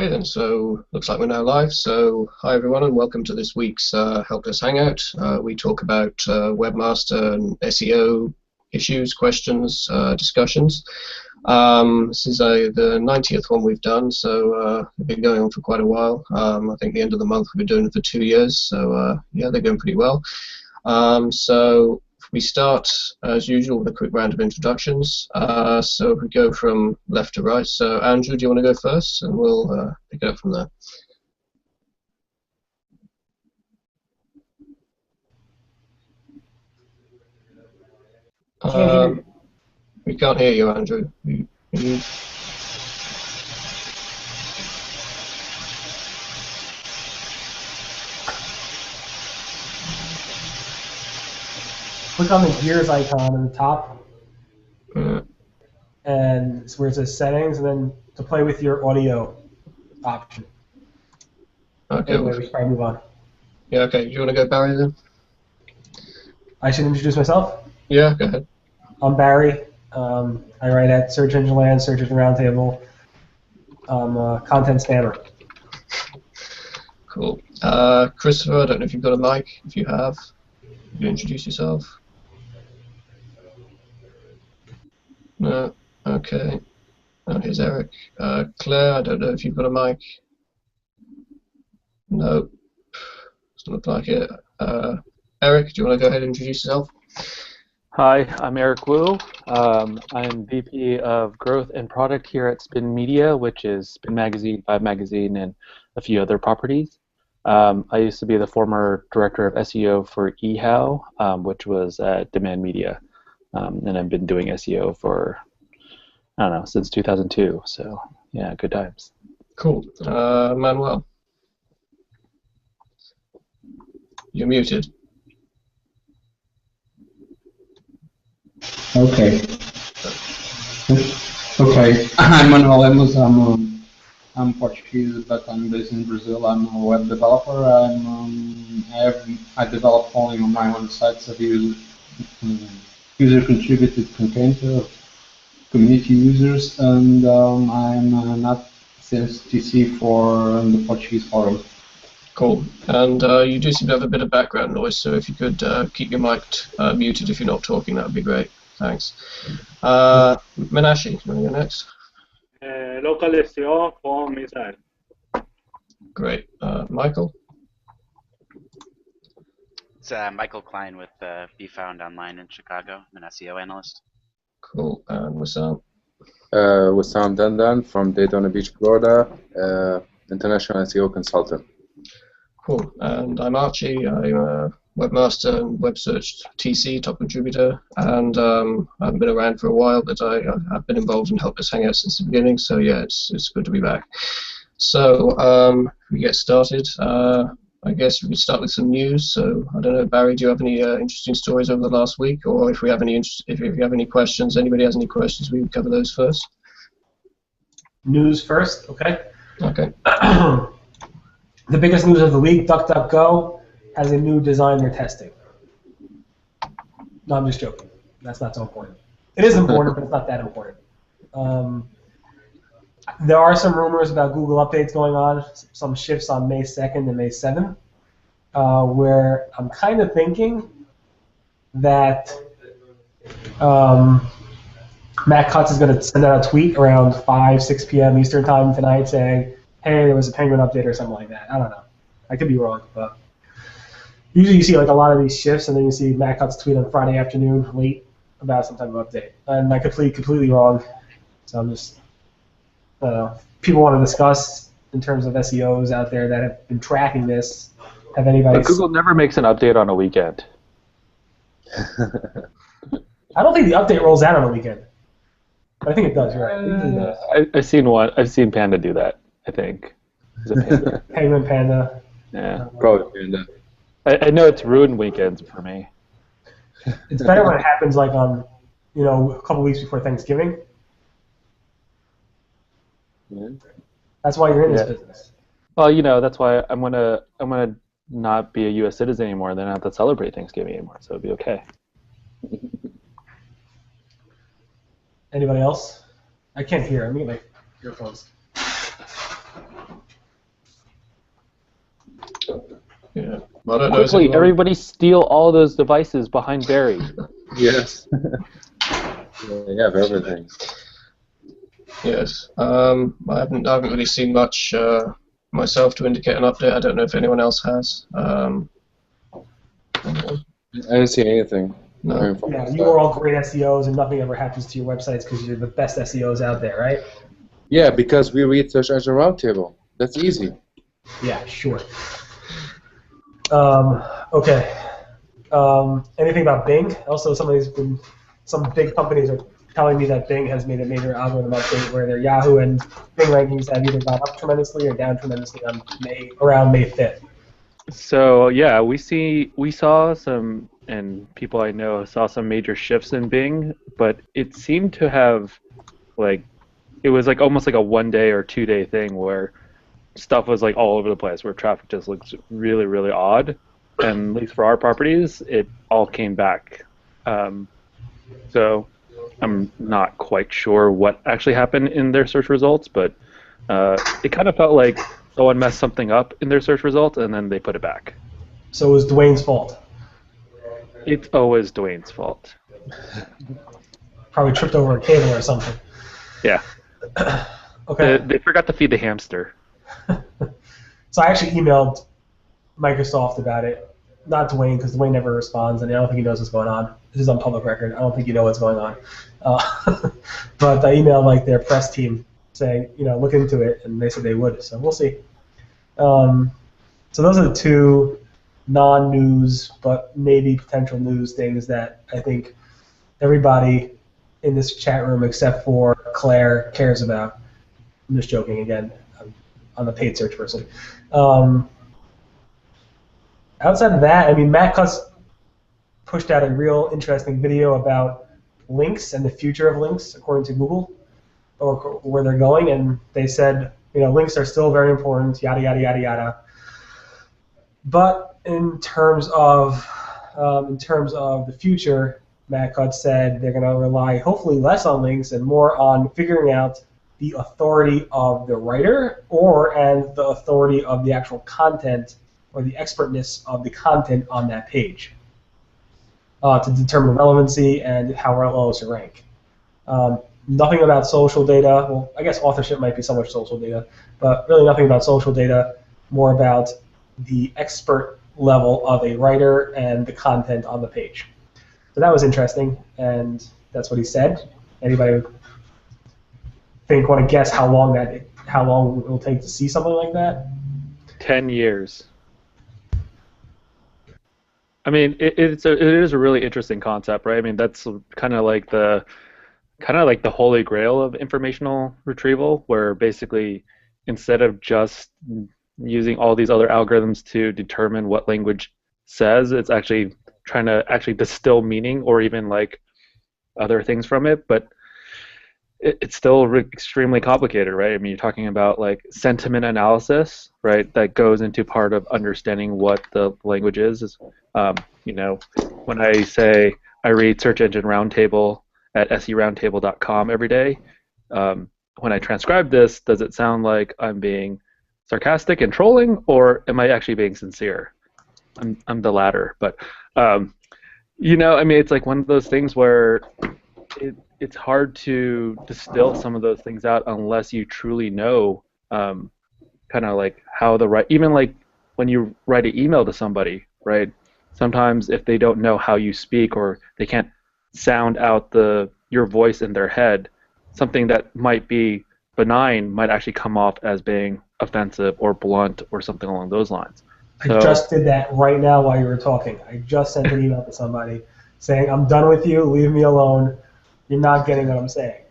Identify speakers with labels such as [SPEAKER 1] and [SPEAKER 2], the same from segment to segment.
[SPEAKER 1] Okay then, so looks like we're now live. So hi everyone and welcome to this week's Helpdesk Hangout. We talk about Webmaster and SEO issues, questions, discussions. This is the 90th one we've done, so we've been going on for quite a while. I think the end of the month we've been doing it for 2 years, so yeah, they're going pretty well. So we start, as usual, with a quick round of introductions. So we go from left to right. So Andrew, do you want to go first? And we'll pick it up from there. We can't hear you, Andrew.
[SPEAKER 2] Click on the gears icon in the top, and it's where it says settings, and then to play with your audio option.
[SPEAKER 1] Okay.
[SPEAKER 2] Anyway, we should probably move on.
[SPEAKER 1] Yeah, okay. Do you want to go Barry then?
[SPEAKER 2] I should introduce myself?
[SPEAKER 1] Yeah, go ahead.
[SPEAKER 2] I'm Barry. I write at Search Engine Land, Search Engine Roundtable. I'm a content spammer.
[SPEAKER 1] Cool. Christopher, I don't know if you've got a mic. If you have, you introduce yourself. No. Okay. And here's Eric. Claire, I don't know if you've got a mic. No. Doesn't look like it. Eric, do you want to go ahead and introduce yourself?
[SPEAKER 3] Hi, I'm Eric Wu. I'm VP of Growth and Product here at Spin Media, which is Spin Magazine, Vibe Magazine, and a few other properties. I used to be the former director of SEO for eHow, which was at Demand Media. And I've been doing SEO for, I don't know, since 2002. So, yeah, good times.
[SPEAKER 1] Cool. Manuel. You're muted.
[SPEAKER 4] Okay. Okay. I'm Manuel Lemos. I'm Portuguese, but I'm based in Brazil. I'm a web developer. I develop only on my own sites of user-contributed content of community users, and I'm not CSTC for the Portuguese forum.
[SPEAKER 1] Cool. And you do seem to have a bit of background noise, so if you could keep your mic muted if you're not talking, that would be great. Thanks. Menashi, you want to go next?
[SPEAKER 5] Local SEO from Israel.
[SPEAKER 1] Great. Michael?
[SPEAKER 6] It's Michael Klein with Be Found Online in Chicago. I'm an SEO analyst.
[SPEAKER 1] Cool. And Wissam?
[SPEAKER 7] Wissam Dandan from Daytona Beach, Florida, international SEO consultant. Cool.
[SPEAKER 1] And I'm Archie. I'm a Webmaster and Web Search TC, top contributor, and I haven't been around for a while, but I've been involved in Helpdesk Hangout since the beginning, so yeah, it's good to be back. So we get started. I guess we could start with some news. So I don't know, Barry, do you have any interesting stories over the last week, or if we have any if you have any questions, anybody has any questions, we can cover those first.
[SPEAKER 2] News first, okay.
[SPEAKER 1] Okay.
[SPEAKER 2] The biggest news of the week: DuckDuckGo has a new design they're testing. No, I'm just joking. That's not so important. It is important, but it's not that important. There are some rumors about Google updates going on, some shifts on May 2nd and May 7th, where I'm kind of thinking that Matt Cutts is going to send out a tweet around 5, 6 p.m. Eastern time tonight saying, hey, there was a Penguin update or something like that. I don't know. I could be wrong, but usually you see like a lot of these shifts, and then you see Matt Cutts tweet on Friday afternoon late about some type of update. And I could be completely wrong, so I'm just, I don't know. People want to discuss in terms of SEOs out there that have been tracking this. Have anybody?
[SPEAKER 3] But Google never makes an update on a weekend.
[SPEAKER 2] I don't think the update rolls out on a weekend. I think it does, right? It usually does.
[SPEAKER 3] I've seen one. I've seen Panda do that, I think. Is it Panda?
[SPEAKER 2] Penguin, Panda.
[SPEAKER 3] Yeah.
[SPEAKER 7] Probably Panda.
[SPEAKER 3] I know it's ruined weekends for me.
[SPEAKER 2] It's better when it happens like on, a couple weeks before Thanksgiving.
[SPEAKER 7] Yeah.
[SPEAKER 2] That's why you're in this business.
[SPEAKER 3] Well, that's why I'm gonna not be a U.S. citizen anymore, and then I don't have to celebrate Thanksgiving anymore, so it'll be okay.
[SPEAKER 2] Anybody else? I can't hear. I'm getting my earphones.
[SPEAKER 1] Yeah. Well, I don't know,
[SPEAKER 3] Quickly, everybody steal all those devices behind Barry.
[SPEAKER 7] Yes. We have everything.
[SPEAKER 1] Yes. I haven't really seen much myself to indicate an update. I don't know if anyone else has.
[SPEAKER 7] I didn't see anything.
[SPEAKER 1] No.
[SPEAKER 2] Yeah, you are all great SEOs, and nothing ever happens to your websites because you're the best SEOs out there, right?
[SPEAKER 7] Yeah, because we read Search Engine Roundtable. That's easy.
[SPEAKER 2] Yeah, sure. Okay. Anything about Bing? Also, some big companies are telling me that Bing has made a major algorithm update where their Yahoo and Bing rankings have either gone up tremendously or down tremendously on around May 5th.
[SPEAKER 3] So yeah, we saw some, and people I know saw some major shifts in Bing, but it seemed to have it was almost like a 1 day or 2 day thing where stuff was all over the place, where traffic just looks really, really odd. And at least for our properties, it all came back. So I'm not quite sure what actually happened in their search results, but it kind of felt like someone messed something up in their search results and then they put it back.
[SPEAKER 2] So it was Dwayne's fault.
[SPEAKER 3] It's always Dwayne's fault.
[SPEAKER 2] Probably tripped over a cable or something.
[SPEAKER 3] Yeah.
[SPEAKER 2] Okay.
[SPEAKER 3] They forgot to feed the hamster.
[SPEAKER 2] So I actually emailed Microsoft about it. Not Dwayne, because Dwayne never responds, and I don't think he knows what's going on. This is on public record. I don't think you know what's going on. But I emailed their press team saying, look into it, and they said they would. So we'll see. So those are the two non-news, but maybe potential news things that I think everybody in this chat room, except for Claire, cares about. I'm just joking again. I'm a paid search person. Outside of that, Matt Cutts pushed out a real interesting video about links and the future of links, according to Google, or where they're going, and they said, links are still very important, yada, yada, yada, yada. But in terms of the future, Matt Cutts said they're going to rely hopefully less on links and more on figuring out the authority of the writer and the authority of the actual content or the expertness of the content on that page to determine relevancy and how well to rank. Nothing about social data. Well, I guess authorship might be so much social data, but really nothing about social data, more about the expert level of a writer and the content on the page. So that was interesting, and that's what he said. Anybody want to guess how long it will take to see something like that?
[SPEAKER 3] 10 years. It is a really interesting concept, right? That's kind of like the holy grail of informational retrieval, where basically instead of just using all these other algorithms to determine what language says, it's actually trying to distill meaning or even other things from it, but it's still extremely complicated, right? You're talking about sentiment analysis, right? That goes into part of understanding what the language is. When I say I read Search Engine Roundtable at seroundtable.com every day, when I transcribe this, does it sound like I'm being sarcastic and trolling, or am I actually being sincere? I'm the latter, but it's one of those things where it's hard to distill some of those things out unless you truly know how even when you write an email to somebody, right? Sometimes if they don't know how you speak or they can't sound out your voice in their head, something that might be benign might actually come off as being offensive or blunt or something along those lines.
[SPEAKER 2] I just did that right now while you were talking. I just sent an email to somebody saying, I'm done with you, leave me alone. You're not getting what I'm saying.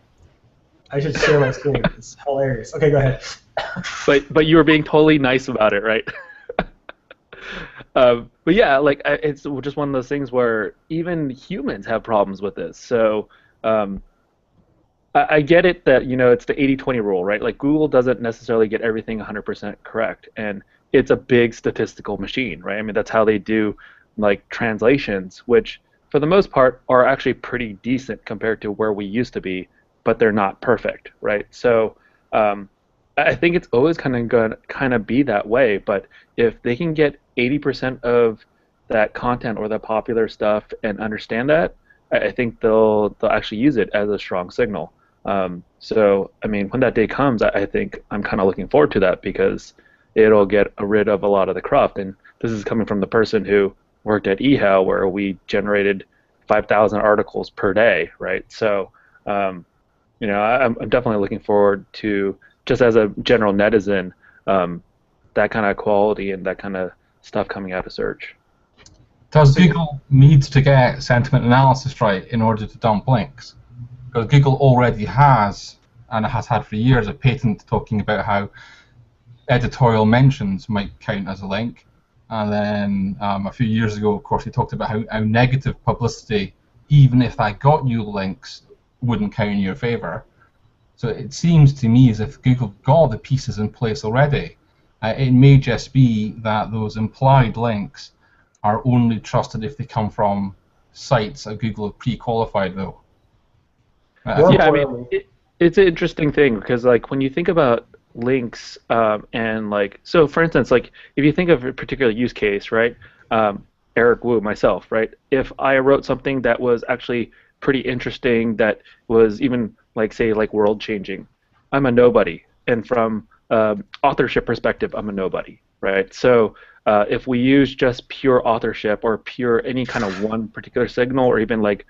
[SPEAKER 2] I should share my screen. It's hilarious. Okay, go ahead.
[SPEAKER 3] But you were being totally nice about it, right? But yeah, it's just one of those things where even humans have problems with this. So I get it that it's the 80-20 rule, right? Google doesn't necessarily get everything 100% correct, and it's a big statistical machine, right? That's how they do translations, which for the most part are actually pretty decent compared to where we used to be, but they're not perfect, right? So I think it's always kind of going to kind of be that way. But if they can get 80% of that content or the popular stuff and understand that, I think they'll actually use it as a strong signal. So I mean, when that day comes, I think I'm kind of looking forward to that because it'll get rid of a lot of the cruft. And this is coming from the person who worked at eHow, where we generated 5,000 articles per day, right? So you know, I'm definitely looking forward to, just as a general netizen, that kind of quality and that kind of stuff coming out of search.
[SPEAKER 8] Does Google need to get sentiment analysis right in order to dump links? Because Google already has, and it has had for years, a patent talking about how editorial mentions might count as a link. And then a few years ago, of course, he talked about how negative publicity, even if that got you links, wouldn't count in your favor. So it seems to me as if Google got the pieces in place already. It may just be that those implied links are only trusted if they come from sites that Google have pre-qualified, though.
[SPEAKER 3] Yeah, I mean, it's an interesting thing because, like, when you think about links and, like, so for instance, like, if you think of a particular use case, right? Eric Wu, myself, right? If I wrote something that was actually pretty interesting, that was even, like, say, like, world-changing, I'm a nobody, and from authorship perspective, I'm a nobody, right? So if we use just pure authorship or pure any kind of one particular signal, or even like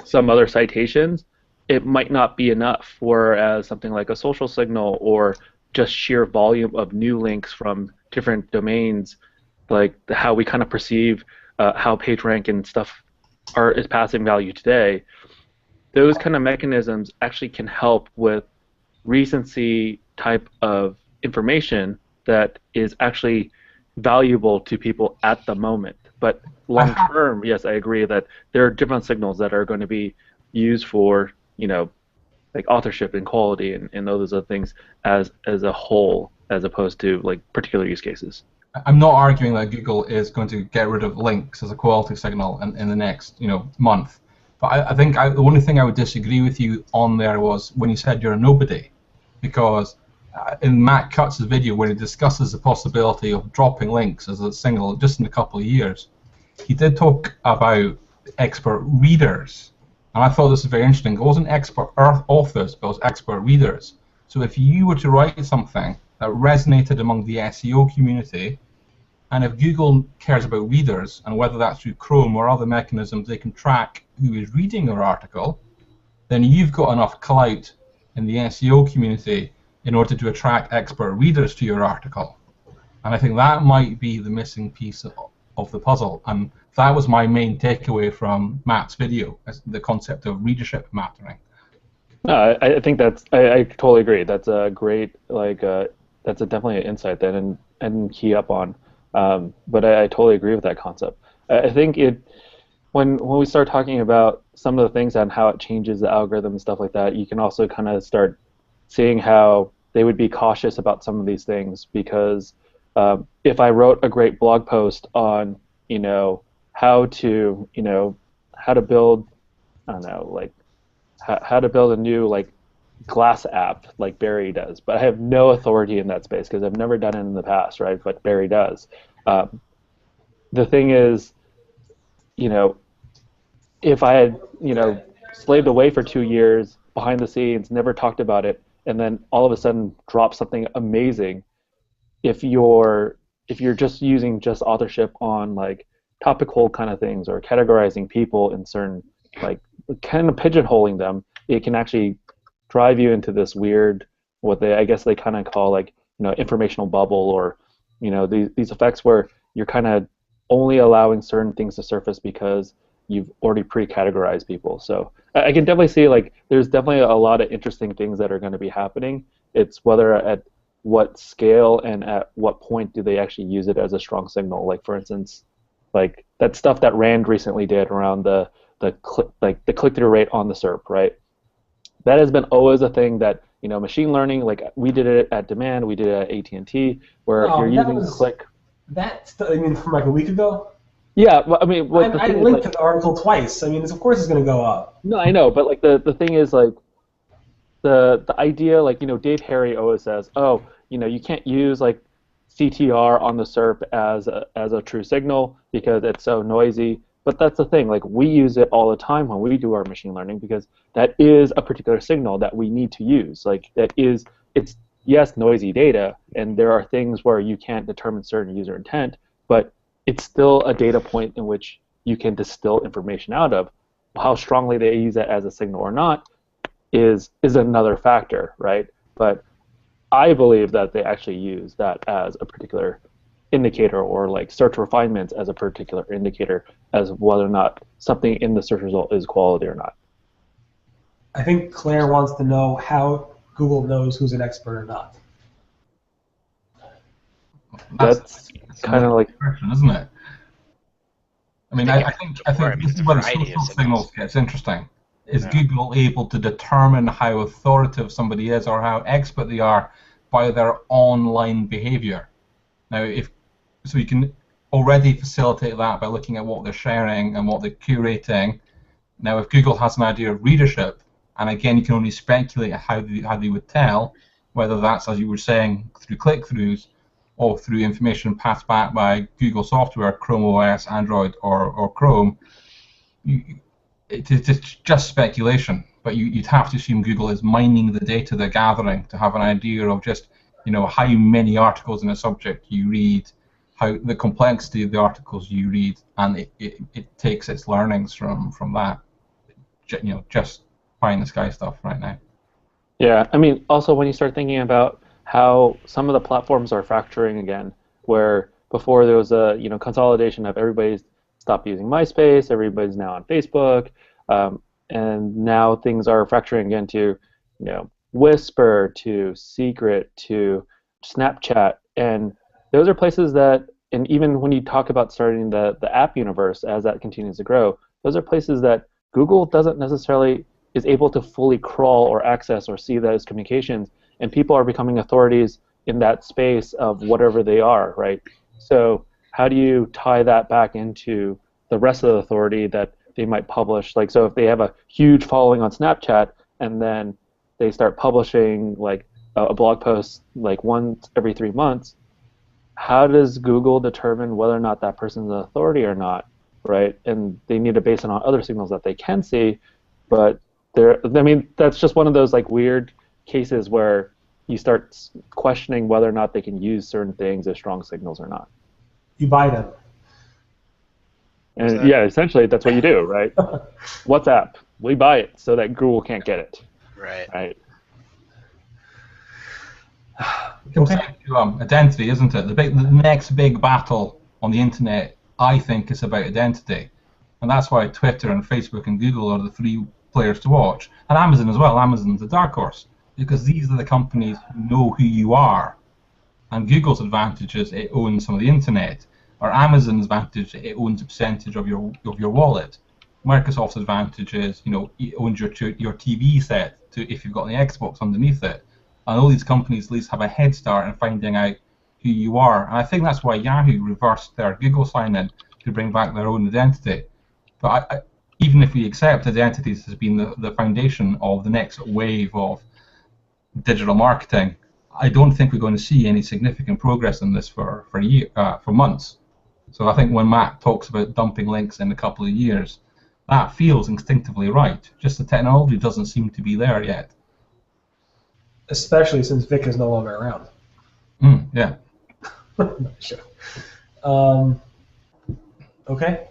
[SPEAKER 3] some other citations, it might not be enough. Whereas something like a social signal or just sheer volume of new links from different domains, like how we kind of perceive how PageRank and stuff is passing value today, those kind of mechanisms actually can help with recency type of information that is actually valuable to people at the moment. But long term, yes, I agree that there are different signals that are going to be used for, you know, like authorship and quality and those other things as a whole, as opposed to like particular use cases.
[SPEAKER 8] I'm not arguing that Google is going to get rid of links as a quality signal in the next, you know, month. But I think the only thing I would disagree with you on there was when you said you're a nobody, because in Matt Cutts' video where he discusses the possibility of dropping links as a signal just in a couple of years, he did talk about expert readers, and I thought this was very interesting. It wasn't expert authors, but it was expert readers. So if you were to write something that resonated among the SEO community, and if Google cares about readers, and whether that's through Chrome or other mechanisms, they can track who is reading your article, then you've got enough clout in the SEO community in order to attract expert readers to your article. And I think that might be the missing piece of the puzzle. And that was my main takeaway from Matt's video, the concept of readership mattering.
[SPEAKER 3] No, I think I totally agree. That's a great, like, that's definitely an insight that I didn't key up on. But I totally agree with that concept. I think when we start talking about some of the things and how it changes the algorithm and stuff like that, you can also kind of start seeing how they would be cautious about some of these things, because if I wrote a great blog post on, you know, how to build, I don't know, like how to build a new like Glass app like Barry does, but I have no authority in that space because I've never done it in the past, right? But Barry does. The thing is, you know, if I had, you know, slaved away for 2 years behind the scenes, never talked about it, and then all of a sudden drop something amazing, if you're just using just authorship on like topical kind of things or categorizing people in certain, like kind of pigeonholing them, it can actually drive you into this weird, I guess they kind of call like, you know, informational bubble, or, you know, these effects where you're kind of only allowing certain things to surface because you've already pre-categorized people. So I can definitely see, like, there's definitely a lot of interesting things that are going to be happening. It's whether at what scale and at what point do they actually use it as a strong signal. Like, for instance, like that stuff that Rand recently did around the click-through rate on the SERP, right? That has been always a thing that, you know, machine learning, like we did it at Demand, we did it at AT&T, where you're using click.
[SPEAKER 2] I mean, from like a week ago?
[SPEAKER 3] Yeah, well, I mean,
[SPEAKER 2] I linked to the article twice. I mean, of course it's going to go up.
[SPEAKER 3] No, I know, but like the thing is, like the idea, like, Dave Harry always says, oh, you can't use like CTR on the SERP as a true signal because it's so noisy. But that's the thing, like, we use it all the time when we do our machine learning because that is a particular signal that we need to use. Like, it's, yes, noisy data, and there are things where you can't determine certain user intent, but it's still a data point in which you can distill information out of. How strongly they use it as a signal or not is another factor, right? But I believe that they actually use that as a particular indicator, or like search refinements as a particular indicator as whether or not something in the search result is quality or not.
[SPEAKER 2] I think Claire wants to know how Google knows who's an expert or not.
[SPEAKER 3] That's kind of like,
[SPEAKER 8] question, isn't it? I mean, I think this is where the social signals gets interesting. Is Google able to determine how authoritative somebody is or how expert they are by their online behavior? Now, so you can already facilitate that by looking at what they're sharing and what they're curating. Now, if Google has an idea of readership, and again, you can only speculate how they would tell, whether that's, as you were saying, through click-throughs or through information passed back by Google software, Chrome OS, Android, or Chrome. It's just speculation, but you'd have to assume Google is mining the data they're gathering to have an idea of just, how many articles in a subject you read, how the complexity of the articles you read, and it takes its learnings from that. Just pie in the sky stuff right now.
[SPEAKER 3] yeah, I mean, also when you start thinking about how some of the platforms are fracturing again, where before there was a consolidation of everybody's stopped using MySpace, everybody's now on Facebook, and now things are fracturing again to Whisper, to Secret, to Snapchat, and those are places that, and even when you talk about starting the app universe as that continues to grow, those are places that Google doesn't necessarily is able to fully crawl or access or see those communications, and people are becoming authorities in that space of whatever they are, right? So how do you tie that back into the rest of the authority that they might publish? Like, so if they have a huge following on Snapchat and then they start publishing like a blog post like once every 3 months, how does Google determine whether or not that person's an authority or not, right? And they need to base it on other signals that they can see, but that's just one of those like weird cases where you start questioning whether or not they can use certain things as strong signals or not.
[SPEAKER 2] You buy them.
[SPEAKER 3] And yeah, essentially that's what you do, right? WhatsApp, we buy it so that Google can't get it.
[SPEAKER 6] Right.
[SPEAKER 3] Right.
[SPEAKER 8] It comes down to identity, isn't it? The next big battle on the internet, I think, is about identity, and that's why Twitter and Facebook and Google are the three players to watch, and Amazon as well. Amazon's a dark horse because these are the companies who know who you are, and Google's advantage is it owns some of the internet, or Amazon's advantage it owns a percentage of your wallet. Microsoft's advantage is it owns your TV set if you've got the Xbox underneath it. And all these companies at least have a head start in finding out who you are. And I think that's why Yahoo reversed their Google sign-in to bring back their own identity. But even if we accept identities has been the foundation of the next wave of digital marketing, I don't think we're going to see any significant progress in this for months. So I think when Matt talks about dumping links in a couple of years, that feels instinctively right. Just the technology doesn't seem to be there yet.
[SPEAKER 2] Especially since Vic is no longer around.
[SPEAKER 8] Yeah.
[SPEAKER 2] Sure. Okay.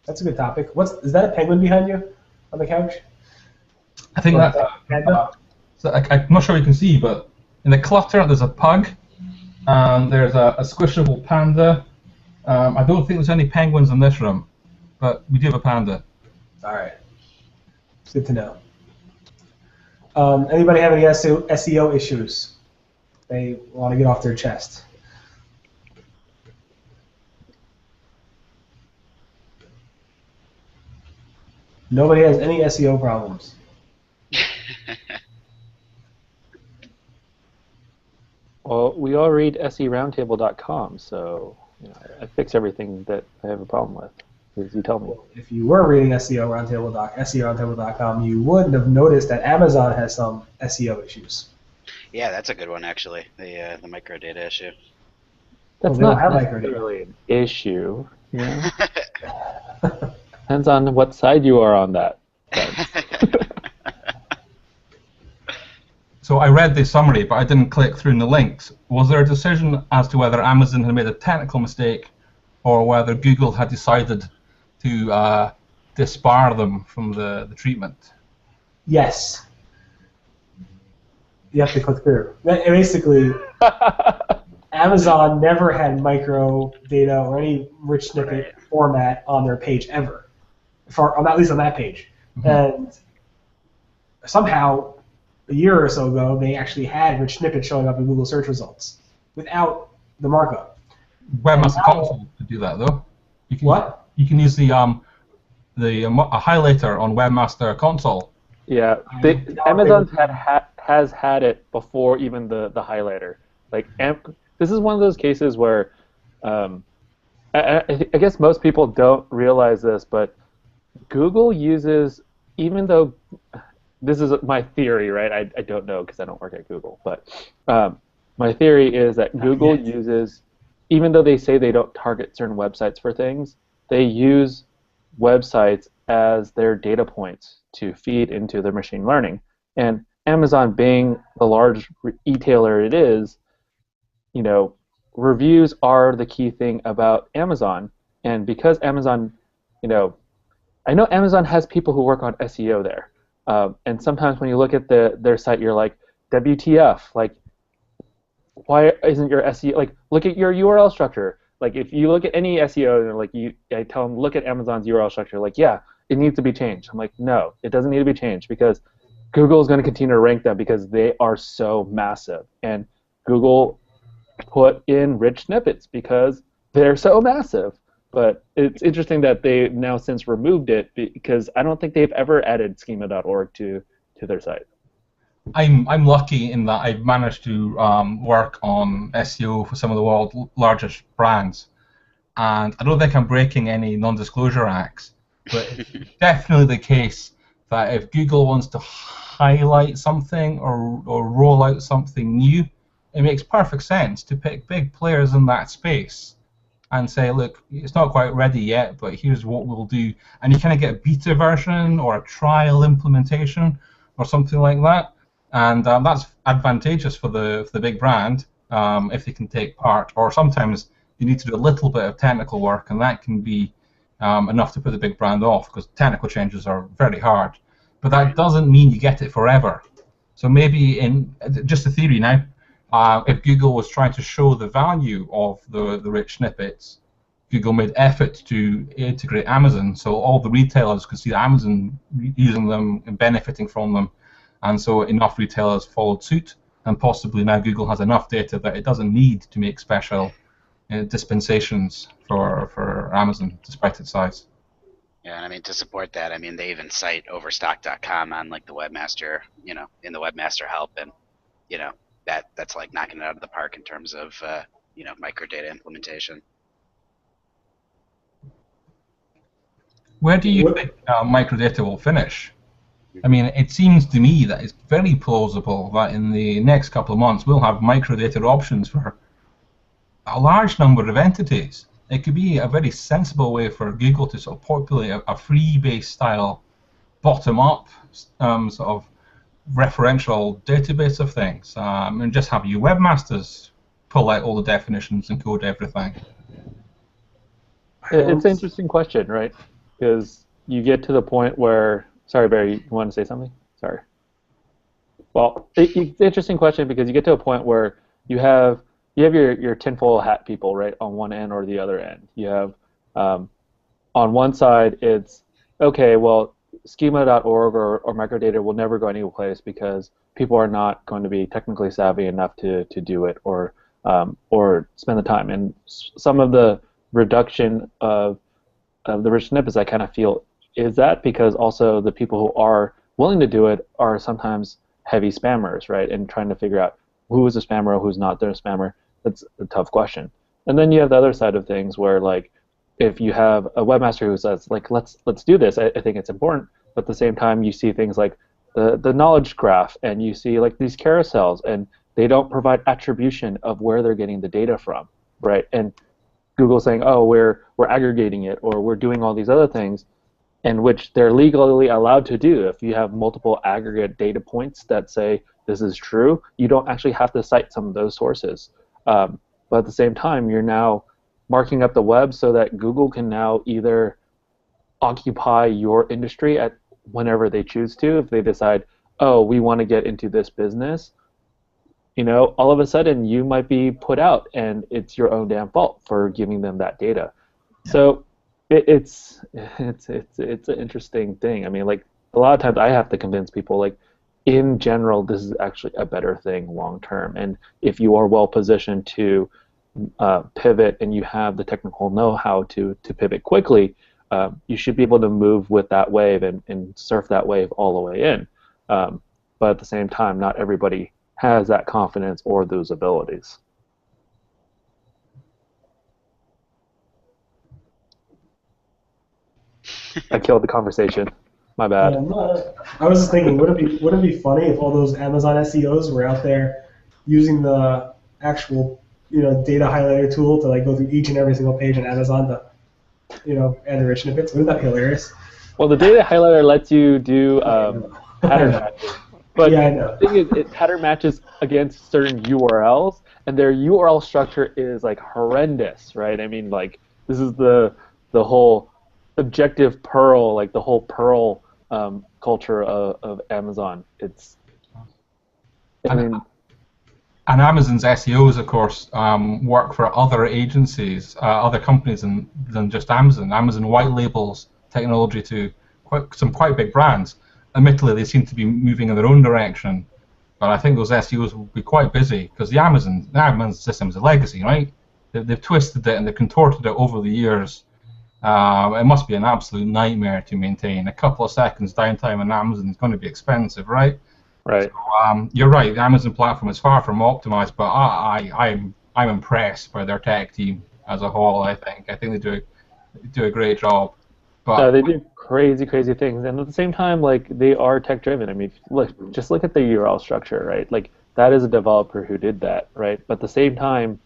[SPEAKER 2] That's a good topic. Is that a penguin behind you on the couch?
[SPEAKER 8] I think that's. So I'm not sure you can see, but in the clutter there's a pug, and there's a squishable panda. I don't think there's any penguins in this room, but we do have a panda.
[SPEAKER 2] All right. It's good to know. Anybody have any SEO issues they want to get off their chest? Nobody has any SEO problems.
[SPEAKER 3] Well, we all read seroundtable.com, so I fix everything that I have a problem with. Please, you tell me.
[SPEAKER 2] If you were reading SEOroundtable.com, you wouldn't have noticed that Amazon has some SEO issues.
[SPEAKER 6] Yeah, that's a good one actually. The microdata issue.
[SPEAKER 3] That's
[SPEAKER 2] they don't
[SPEAKER 3] not
[SPEAKER 2] have microdata.
[SPEAKER 3] necessarily an issue. Yeah. Depends on what side you are on that.
[SPEAKER 8] So I read the summary, but I didn't click through in the links. Was there a decision as to whether Amazon had made a technical mistake, or whether Google had decided to disbar them from the treatment?
[SPEAKER 2] Yes. You have to click through. Basically, Amazon never had micro data or any rich snippet format on their page ever, at least on that page.
[SPEAKER 8] Mm-hmm.
[SPEAKER 2] And somehow, a year or so ago, they actually had rich snippets showing up in Google search results without the markup.
[SPEAKER 8] Webmaster Console to do that though. You can,
[SPEAKER 2] what?
[SPEAKER 8] You can use a highlighter on Webmaster Console.
[SPEAKER 3] Yeah, Amazon has had it before even the highlighter. Like, this is one of those cases where I guess most people don't realize this, but Google uses, even though this is my theory, right? I don't know because I don't work at Google, but my theory is that Google uses, even though they say they don't target certain websites for things, they use websites as their data points to feed into their machine learning. And Amazon, being the large retailer it is, you know, reviews are the key thing about Amazon. And because Amazon, you know, I know Amazon has people who work on SEO there. And sometimes when you look at their site, you're like, WTF, like, why isn't your SEO, like, look at your URL structure. Like, if you look at any SEO, and like I tell them, look at Amazon's URL structure, like, yeah, it needs to be changed. I'm like, no, it doesn't need to be changed, because Google is going to continue to rank them because they are so massive. And Google put in rich snippets because they're so massive. But it's interesting that they now since removed it, because I don't think they've ever added schema.org to their site.
[SPEAKER 8] I'm lucky in that I've managed to work on SEO for some of the world's largest brands, and I don't think I'm breaking any non-disclosure acts, but it's definitely the case that if Google wants to highlight something or roll out something new, it makes perfect sense to pick big players in that space and say, look, it's not quite ready yet, but here's what we'll do. And you kind of get a beta version or a trial implementation or something like that. And that's advantageous for the big brand if they can take part. Or sometimes you need to do a little bit of technical work, and that can be enough to put the big brand off, because technical changes are very hard. But that doesn't mean you get it forever. So maybe, in just a theory now, if Google was trying to show the value of the rich snippets, Google made effort to integrate Amazon, so all the retailers could see Amazon using them and benefiting from them, and so enough retailers followed suit, and possibly now Google has enough data that it doesn't need to make special dispensations for Amazon, despite its size.
[SPEAKER 6] Yeah, and I mean, to support that, I mean, they even cite overstock.com on like the Webmaster, you know, in the Webmaster help, and you know, that's like knocking it out of the park in terms of you know, microdata implementation.
[SPEAKER 8] Where do you think microdata will finish? I mean, it seems to me that it's very plausible that in the next couple of months we'll have microdata options for a large number of entities. It could be a very sensible way for Google to sort of populate a free-based style, bottom-up sort of referential database of things, and just have your webmasters pull out all the definitions and code everything.
[SPEAKER 3] It's an interesting question, right? Because you get to the point where, sorry, Barry, you want to say something? Sorry. Well, it's an interesting question because you get to a point where you have your tinfoil hat people, right, on one end or the other end. You have on one side, it's okay, well, schema.org or microdata will never go anyplace because people are not going to be technically savvy enough to do it or spend the time. And some of the reduction of the rich snippets, I kind of feel, is that because also the people who are willing to do it are sometimes heavy spammers, right? And trying to figure out who is a spammer or who's not a spammer, that's a tough question. And then you have the other side of things where, like, if you have a webmaster who says like let's do this, I think it's important. But at the same time, you see things like the knowledge graph, and you see like these carousels, and they don't provide attribution of where they're getting the data from, right? And Google's saying, oh, we're aggregating it, or we're doing all these other things, and which they're legally allowed to do. If you have multiple aggregate data points that say this is true, you don't actually have to cite some of those sources. But at the same time, you're now marking up the web so that Google can now either occupy your industry at whenever they choose to. If they decide, oh, we want to get into this business, all of a sudden you might be put out, and it's your own damn fault for giving them that data. Yeah. So it's an interesting thing. I mean, like a lot of times I have to convince people, like in general, this is actually a better thing long term. And if you are well positioned to pivot and you have the technical know-how to pivot quickly, you should be able to move with that wave and surf that wave all the way in. But at the same time, not everybody has that confidence or those abilities. I killed the conversation. My bad.
[SPEAKER 2] I was just thinking, wouldn't it be funny if all those Amazon SEOs were out there using the actual data highlighter tool to like go through each and every single page on Amazon to add the rich snippets? Wouldn't that be hilarious?
[SPEAKER 3] Well, the data highlighter lets you do pattern matching. But
[SPEAKER 2] yeah, I know.
[SPEAKER 3] The thing is, it pattern matches against certain URLs, and their URL structure is like horrendous, right? I mean, like this is the whole objective Perl, like the whole Perl culture of Amazon.
[SPEAKER 8] And Amazon's SEOs, of course, work for other agencies, other companies than just Amazon. Amazon white labels technology to some quite big brands. Admittedly, they seem to be moving in their own direction, but I think those SEOs will be quite busy because the Amazon system is a legacy, right? They've twisted it and they've contorted it over the years. It must be an absolute nightmare to maintain. A couple of seconds downtime on Amazon is going to be expensive, right?
[SPEAKER 3] Right.
[SPEAKER 8] So, you're right. The Amazon platform is far from optimized, but I'm impressed by their tech team as a whole. I think they do a great job. But
[SPEAKER 3] no, they do crazy things, and at the same time, like they are tech driven. I mean, just look at the URL structure, right? Like that is a developer who did that, right? But at the same time,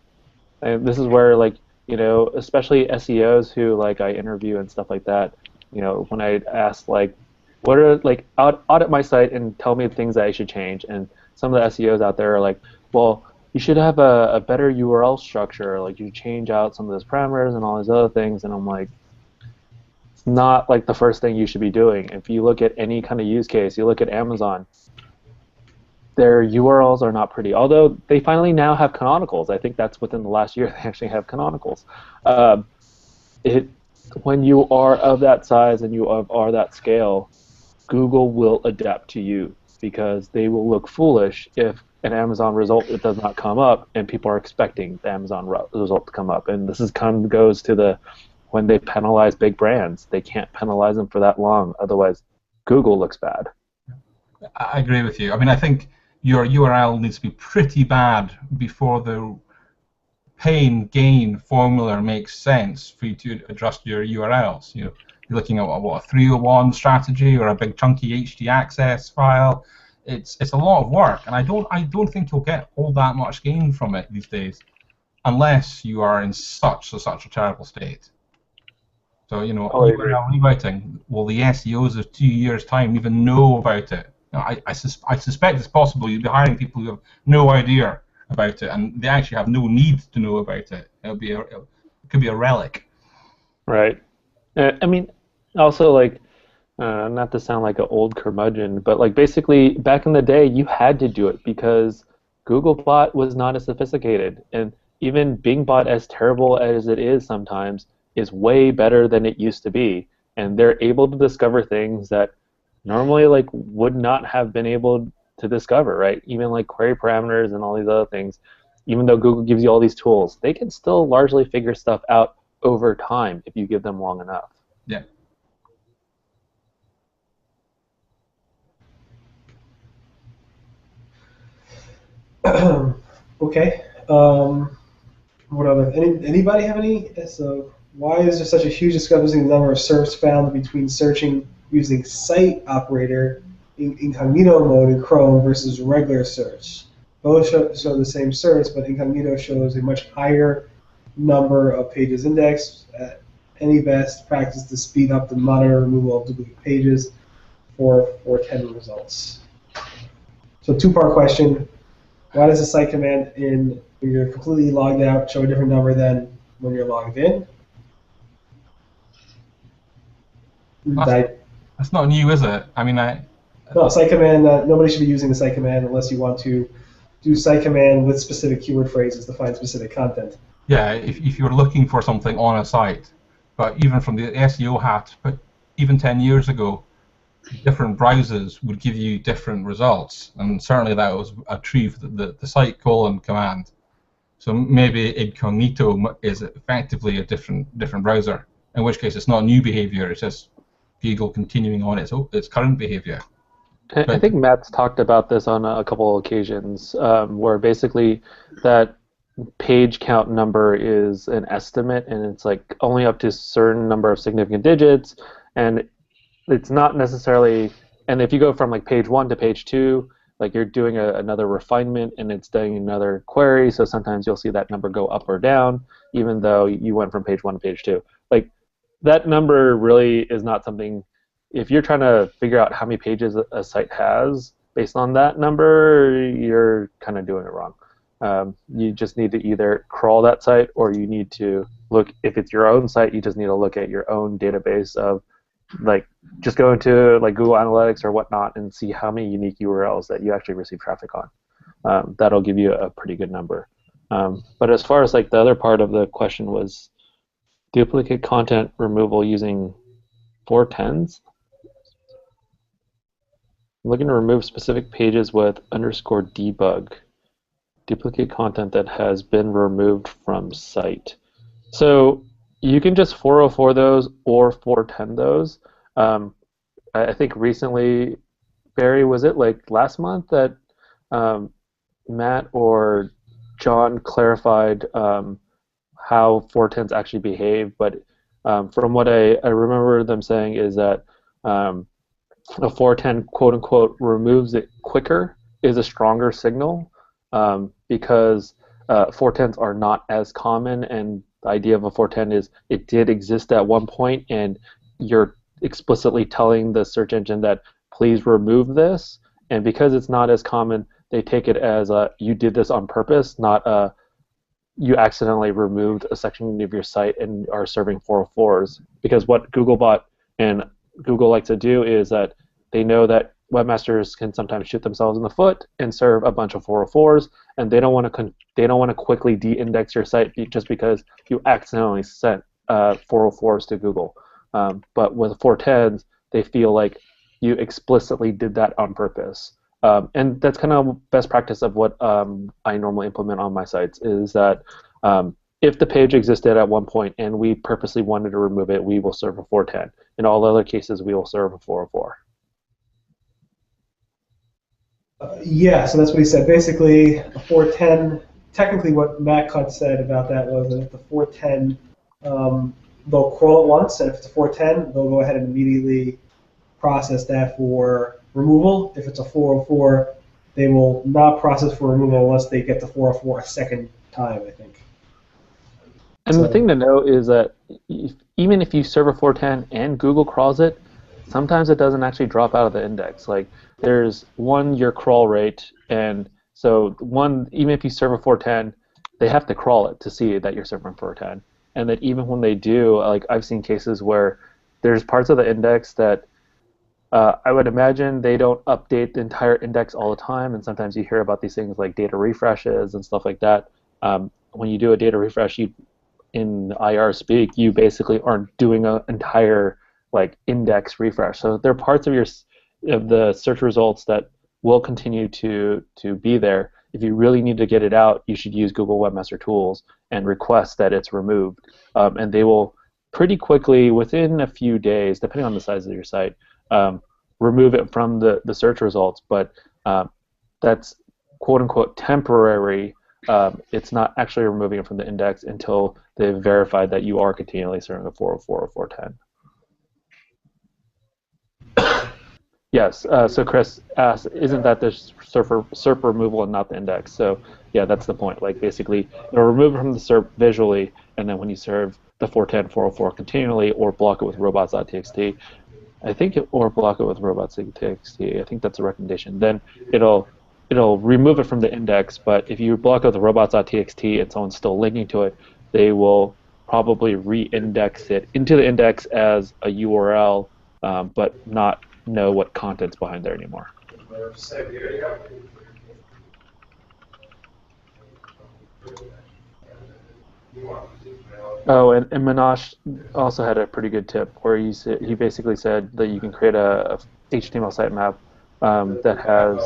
[SPEAKER 3] and this is where like especially SEOs who like I interview and stuff like that. When I ask like, what are like audit my site and tell me the things that I should change, and some of the SEOs out there are like, well, you should have a better URL structure, like you change out some of those parameters and all these other things, and I'm like, it's not like the first thing you should be doing. If you look at any kind of use case, you look at Amazon, their URLs are not pretty, although they finally now have canonicals. I think that's within the last year they actually have canonicals. When you are of that size and you are that scale, Google will adapt to you because they will look foolish if an Amazon result does not come up and people are expecting the Amazon result to come up. And this goes to when they penalize big brands, they can't penalize them for that long, otherwise Google looks bad.
[SPEAKER 8] I agree with you. I mean, I think your URL needs to be pretty bad before the pain-gain formula makes sense for you to adjust your URLs. You're looking at what a 301 strategy or a big chunky htaccess file. It's a lot of work, and I don't think you'll get all that much gain from it these days, unless you are in such a terrible state. So URL rewriting. Will the SEOs of 2 years' time even know about it? I suspect it's possible you'll be hiring people who have no idea about it, and they actually have no need to know about it. It could be a relic.
[SPEAKER 3] Right. I mean, also like, not to sound like an old curmudgeon, but like basically back in the day you had to do it because Googlebot was not as sophisticated, and even Bingbot, as terrible as it is sometimes, is way better than it used to be, and they're able to discover things that normally like would not have been able to discover, right? Even like query parameters and all these other things, even though Google gives you all these tools, they can still largely figure stuff out over time if you give them long enough.
[SPEAKER 8] Yeah.
[SPEAKER 2] Okay. What other? Anybody have any why is there such a huge discrepancy in the number of SERPs found between searching using site operator in incognito mode in Chrome versus regular search? Both show the same search, but incognito shows a much higher number of pages indexed. Any best practice to speed up the monitor removal of duplicate pages for 410 results? So two-part question. Why does the site command when you're completely logged out show a different number than when you're logged in?
[SPEAKER 8] That's not new, is it? I mean,
[SPEAKER 2] No, site command, nobody should be using the site command unless you want to do site command with specific keyword phrases to find specific content.
[SPEAKER 8] Yeah, if you're looking for something on a site, but even from the SEO hat, but even 10 years ago, different browsers would give you different results, and certainly that was true for the site command. So maybe incognito is effectively a different browser, in which case it's not new behavior, it's just Google continuing on its current behavior.
[SPEAKER 3] I think Matt's talked about this on a couple of occasions, where basically that page count number is an estimate, and it's like only up to a certain number of significant digits, and it's not necessarily. And if you go from like page 1 to page 2, like you're doing another refinement, and it's doing another query, so sometimes you'll see that number go up or down, even though you went from page 1 to page 2. Like that number really is not something. If you're trying to figure out how many pages a site has based on that number, you're kind of doing it wrong. You just need to either crawl that site, or you need to look, if it's your own site, you just need to look at your own database of, like, just go into like Google Analytics or whatnot and see how many unique URLs that you actually receive traffic on. That'll give you a pretty good number. But as far as like the other part of the question was duplicate content removal using 410s. I'm looking to remove specific pages with _debug. Duplicate content that has been removed from site. So you can just 404 those or 410 those. I think recently, Barry, was it like last month that Matt or John clarified how 410s actually behave? But from what I remember them saying is that a 410 quote-unquote removes it quicker is a stronger signal, because 410s are not as common, and the idea of a 410 is it did exist at one point, and you're explicitly telling the search engine that please remove this, and because it's not as common, they take it as you did this on purpose, not you accidentally removed a section of your site and are serving 404s. Because what Googlebot and Google likes to do is that they know that webmasters can sometimes shoot themselves in the foot and serve a bunch of 404s, and they don't want to quickly de-index your site just because you accidentally sent 404s to Google. But with 410s, they feel like you explicitly did that on purpose. And that's kind of best practice of what I normally implement on my sites, is that if the page existed at one point and we purposely wanted to remove it, we will serve a 410. In all other cases, we will serve a 404.
[SPEAKER 2] Yeah, so that's what he said. Basically, a 410, technically what Matt Cutt said about that was that if the 410, they'll crawl it once, and if it's a 410, they'll go ahead and immediately process that for removal. If it's a 404, they will not process for removal unless they get the 404 a second time, I think.
[SPEAKER 3] And the thing to know is that even if you serve a 410 and Google crawls it, sometimes it doesn't actually drop out of the index. Like, there's your crawl rate, and so even if you serve a 410, they have to crawl it to see that you're serving 410. And that even when they do, like, I've seen cases where there's parts of the index that I would imagine they don't update the entire index all the time, and sometimes you hear about these things like data refreshes and stuff like that. When you do a data refresh, in IR speak, you basically aren't doing an entire like index refresh. So there are parts of the search results that will continue to be there. If you really need to get it out, you should use Google Webmaster Tools and request that it's removed, and they will pretty quickly, within a few days, depending on the size of your site, remove it from the search results. But that's quote unquote temporary it's not actually removing it from the index until they've verified that you are continually serving a 404 or 410. Yes, so Chris asked, isn't that the SERP removal and not the index? So yeah, that's the point. Like basically, it'll remove it from the SERP visually, and then when you serve the 410, 404 continually, or block it with robots.txt, or block it with robots.txt, I think that's a recommendation, then it'll remove it from the index, but if you block it with robots.txt and someone's still linking to it, they will probably re-index it into the index as a URL, but not know what content's behind there anymore. Oh, and Minash also had a pretty good tip where he basically said that you can create a HTML sitemap that has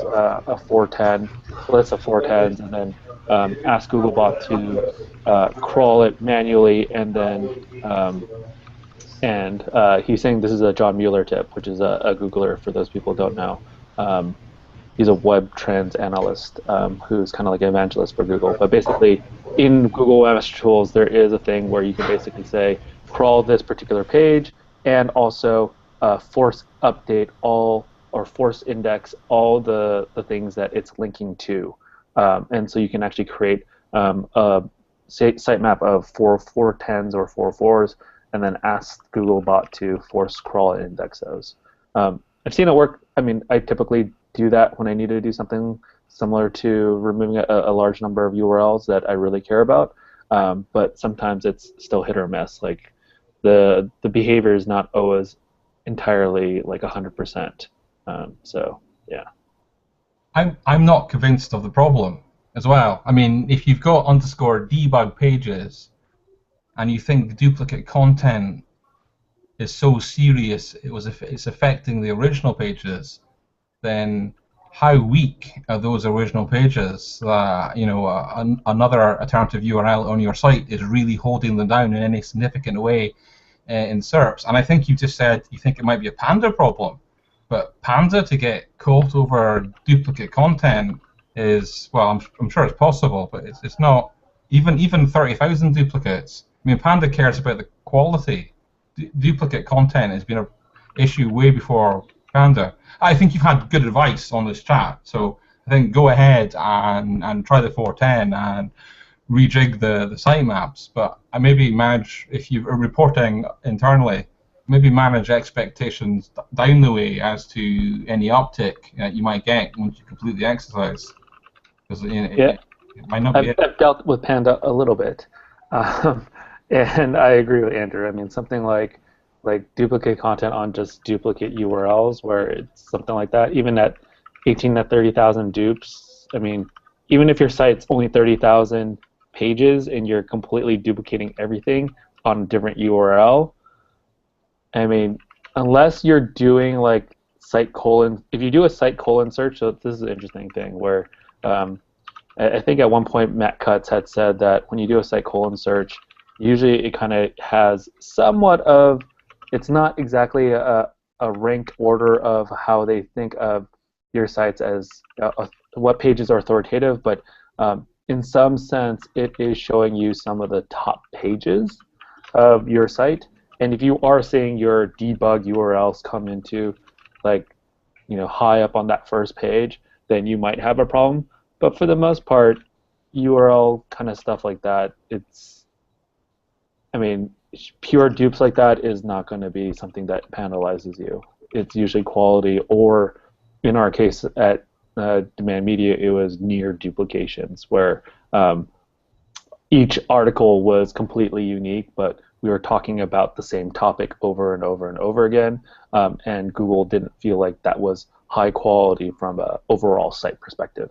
[SPEAKER 3] a 410, list of 410s, and then ask Googlebot to crawl it manually, and then he's saying this is a John Mueller tip, which is a Googler for those people who don't know. He's a web trends analyst who's kind of like an evangelist for Google. But basically, in Google Webmaster Tools, there is a thing where you can basically say, crawl this particular page, and also force update all, or force index all the things that it's linking to. And so you can actually create a sitemap of 410s or 404s, and then ask Googlebot to force crawl and index those. I've seen it work. I mean, I typically do that when I need to do something similar to removing a large number of URLs that I really care about. But sometimes it's still hit or miss. Like the behavior is not always entirely like 100%. So yeah.
[SPEAKER 8] I'm not convinced of the problem as well. I mean, if you've got _debug pages and you think duplicate content is so serious it's affecting the original pages, then how weak are those original pages? Another alternative URL on your site is really holding them down in any significant way in SERPs. And I think you just said you think it might be a Panda problem, but Panda to get caught over duplicate content is, well, I'm sure it's possible, but it's not. Even 30,000 duplicates. I mean, Panda cares about the quality. Duplicate content has been an issue way before Panda. I think you've had good advice on this chat, so I think go ahead and try the 410 and rejig the sitemaps. But I maybe manage, if you're reporting internally, maybe manage expectations down the way as to any uptick that you might get once you complete the exercise. Because it might not be
[SPEAKER 3] I've dealt with Panda a little bit, and I agree with Andrew. I mean, something like duplicate content on just duplicate URLs, where it's something like that, even at 18 to 30,000 dupes. I mean, even if your site's only 30,000 pages and you're completely duplicating everything on a different URL, I mean, unless you're doing like if you do a site colon search, so this is an interesting thing where I think at one point Matt Cutts had said that when you do a site colon search, usually it kind of has somewhat of, it's not exactly a ranked order of how they think of your sites as what pages are authoritative, but in some sense it is showing you some of the top pages of your site. And if you are seeing your debug URLs come into high up on that first page, then you might have a problem. But for the most part, URL kind of stuff like that, pure dupes like that is not going to be something that penalizes you. It's usually quality, or in our case at Demand Media, it was near duplications, where each article was completely unique, but we were talking about the same topic over and over and over again, and Google didn't feel like that was high quality from an overall site perspective.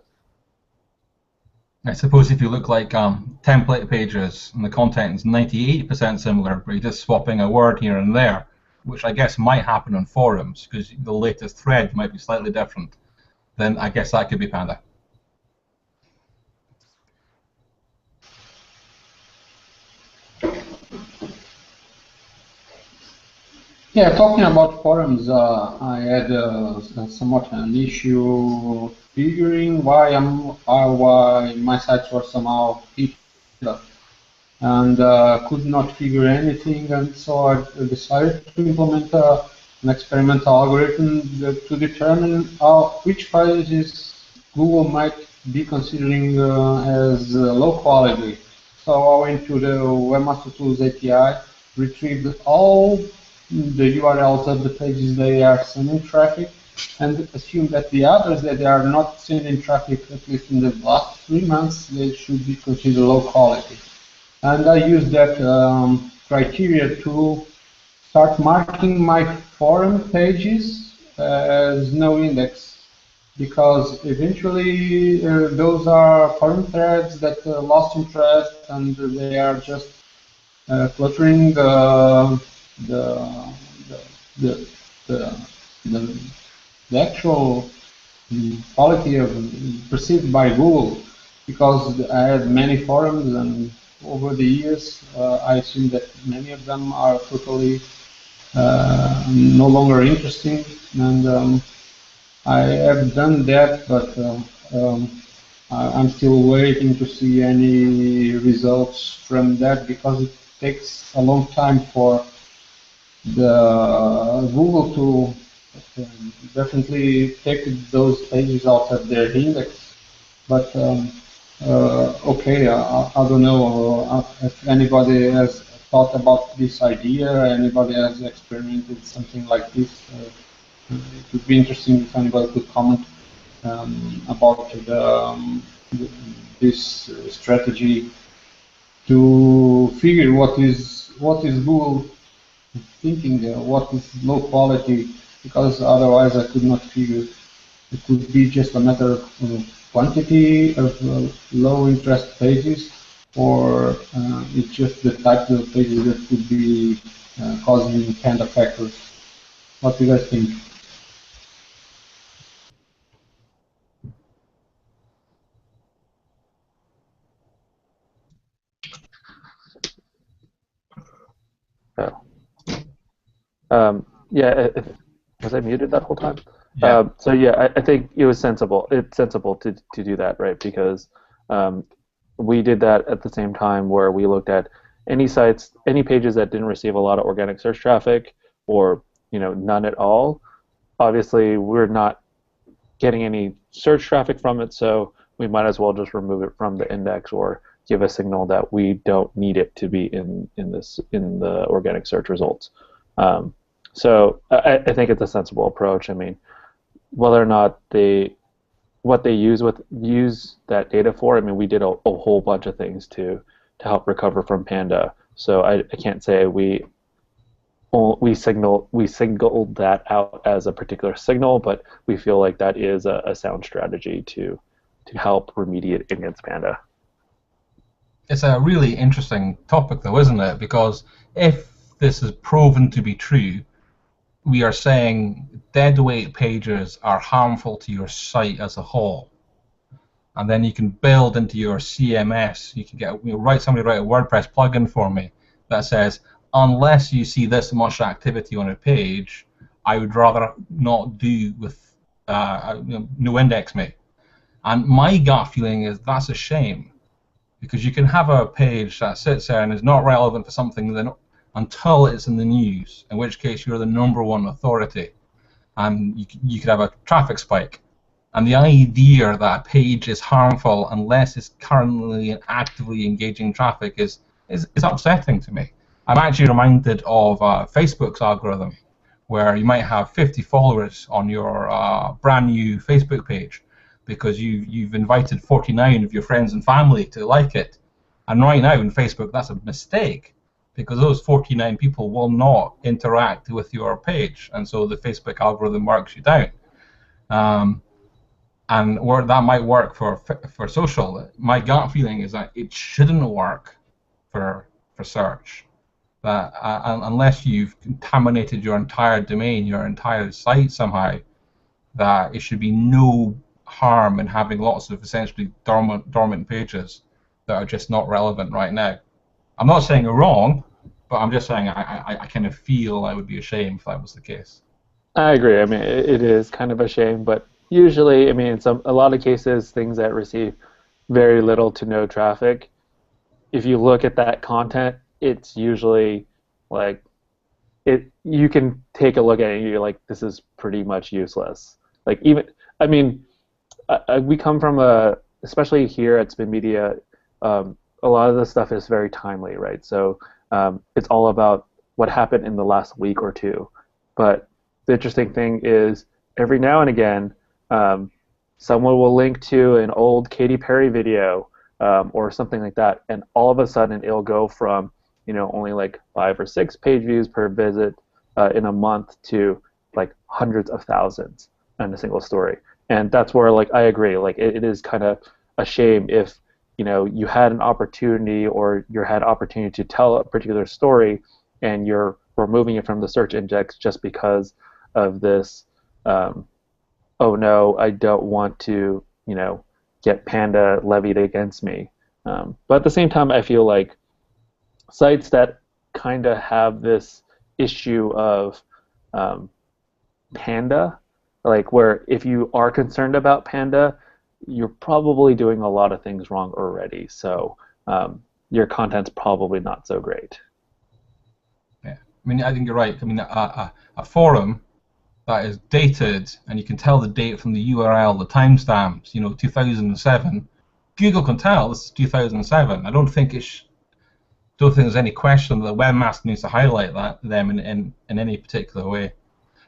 [SPEAKER 8] I suppose if you look like template pages and the content is 98% similar, but you're just swapping a word here and there, which I guess might happen on forums because the latest thread might be slightly different, then I guess that could be Panda.
[SPEAKER 4] Yeah, talking about forums, I had somewhat an issue figuring why my sites were somehow hit, and could not figure anything, and so I decided to implement an experimental algorithm to determine which pages Google might be considering as low quality. So I went to the Webmaster Tools API, retrieved all the URLs of the pages they are sending traffic, and assume that the others that they are not sending traffic, at least in the last 3 months, they should be considered low quality. And I used that criteria to start marking my forum pages as no index, because eventually those are forum threads that lost interest, and they are just cluttering the, the, the, the, the actual quality of perceived by Google, because I had many forums, and over the years I assume that many of them are totally no longer interesting, and I have done that, but I'm still waiting to see any results from that, because it takes a long time for the Google to definitely take those pages out of their index. But okay, I don't know if anybody has thought about this idea, anybody has experimented something like this. It would be interesting if anybody could comment about this strategy to figure what is Google thinking, what is low quality, because otherwise I could not figure. It could be just a matter of quantity of low interest pages, or it's just the type of pages that could be causing panda factors. What do you guys think?
[SPEAKER 3] Yeah, was I muted that whole time?
[SPEAKER 8] Yeah.
[SPEAKER 3] So yeah, I think it was sensible. It's sensible to do that, right? Because we did that at the same time where we looked at any sites, any pages that didn't receive a lot of organic search traffic, or none at all. Obviously, we're not getting any search traffic from it, so we might as well just remove it from the index or give a signal that we don't need it to be in the organic search results. So I think it's a sensible approach. I mean, whether or not what they use that data for, I mean, we did a whole bunch of things to help recover from Panda. So I can't say we signaled that out as a particular signal, but we feel like that is a sound strategy to help remediate against Panda.
[SPEAKER 8] It's a really interesting topic, though, isn't it? Because if this is proven to be true, we are saying deadweight pages are harmful to your site as a whole. And then you can build into your CMS, you can get somebody write a WordPress plugin for me that says, unless you see this much activity on a page, I would rather not do with no index me. And my gut feeling is that's a shame, because you can have a page that sits there and is not relevant for something until it's in the news, in which case you're the #1 authority, and you could have a traffic spike. And the idea that a page is harmful unless it's currently and actively engaging traffic is upsetting to me. I'm actually reminded of Facebook's algorithm, where you might have 50 followers on your brand new Facebook page because you've invited 49 of your friends and family to like it. And right now in Facebook, that's a mistake, because those 49 people will not interact with your page, and so the Facebook algorithm marks you down. And that might work for social. My gut feeling is that it shouldn't work for search. That unless you've contaminated your entire domain, your entire site somehow, that it should be no harm in having lots of essentially dormant pages that are just not relevant right now. I'm not saying you're wrong, But I'm just saying I kind of feel I would be ashamed if that was the case.
[SPEAKER 3] I agree. I mean, it is kind of a shame, but usually, I mean, in a lot of cases, things that receive very little to no traffic, if you look at that content, it's usually like you can take a look at it and you're like, this is pretty much useless. Like even, I mean, we come from especially here at Spin Media, a lot of the stuff is very timely, right? So it's all about what happened in the last week or two. But the interesting thing is every now and again, someone will link to an old Katy Perry video or something like that, and all of a sudden it'll go from only like 5 or 6 page views per visit in a month to like hundreds of thousands in a single story. And that's where, like, I agree. Like, it is kind of a shame if you had an opportunity or you had opportunity to tell a particular story, and you're removing it from the search index just because of this. Oh no, I don't want to get Panda levied against me. But at the same time, I feel like sites that kind of have this issue of Panda, like where if you are concerned about Panda, you're probably doing a lot of things wrong already. So your content's probably not so great.
[SPEAKER 8] Yeah, I mean, I think you're right. I mean, a forum that is dated, and you can tell the date from the URL, the timestamps, 2007. Google can tell this is 2007. I don't think there's any question that the Webmaster needs to highlight them in any particular way.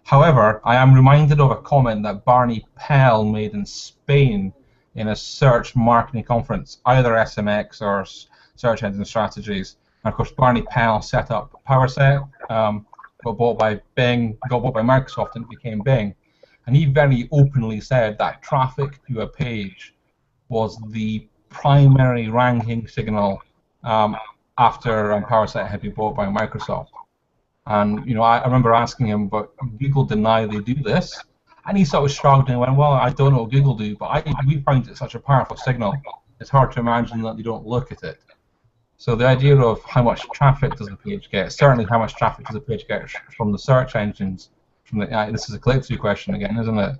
[SPEAKER 8] However, I am reminded of a comment that Barney Pell made in Spain in a search marketing conference, either SMX or Search Engine Strategies. And of course, Barney Pell set up PowerSet, got bought by Bing, got bought by Microsoft, and it became Bing. And he very openly said that traffic to a page was the primary ranking signal after PowerSet had been bought by Microsoft. And I remember asking him, but Google deny they do this? And he sort of shrugged and went, well, I don't know what Google do, but we find it such a powerful signal, it's hard to imagine that they don't look at it. So the idea of how much traffic does a page get, certainly how much traffic does a page get from the search engines, this is a click-through question again, isn't it?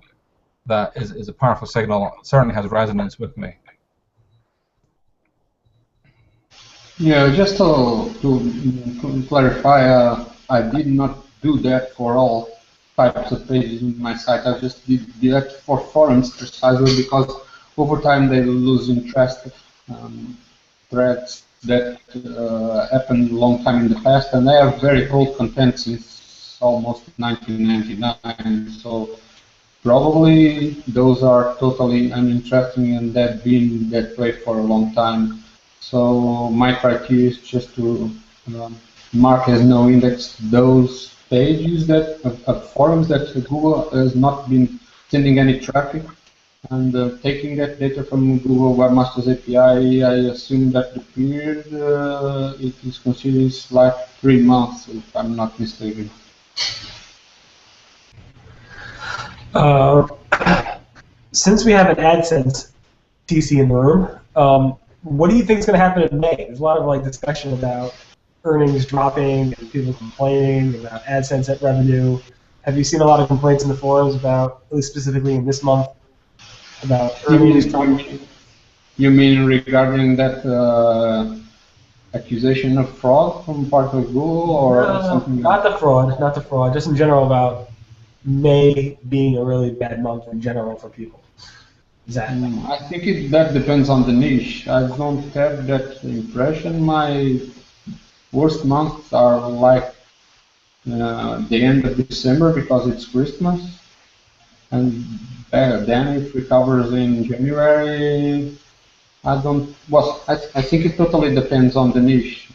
[SPEAKER 8] That is a powerful signal, it certainly has resonance with me.
[SPEAKER 4] Yeah, just to clarify, I did not do that for all types of pages in my site. I just did that for forums precisely because over time they lose interest. Threads that happened a long time in the past, and they are very old content since almost 1999. So probably those are totally uninteresting, and they've been that way for a long time. So my criteria is just to mark as no index those pages that forums that Google has not been sending any traffic, and taking that data from Google Webmaster's API, I assume that the period it is considered like 3 months, if I'm not mistaken.
[SPEAKER 2] Since we have an AdSense TC in the room, what do you think is going to happen in May? There's a lot of discussion about earnings dropping and people complaining about AdSense revenue. Have you seen a lot of complaints in the forums about, at least specifically in this month, about earnings dropping?
[SPEAKER 4] You mean regarding that accusation of fraud from part of Google, or something?
[SPEAKER 2] Not the fraud. Just in general about May being a really bad month in general for people.
[SPEAKER 4] I think that depends on the niche. I don't have that impression. My worst months are like the end of December because it's Christmas, and then it recovers in January. I think it totally depends on the niche,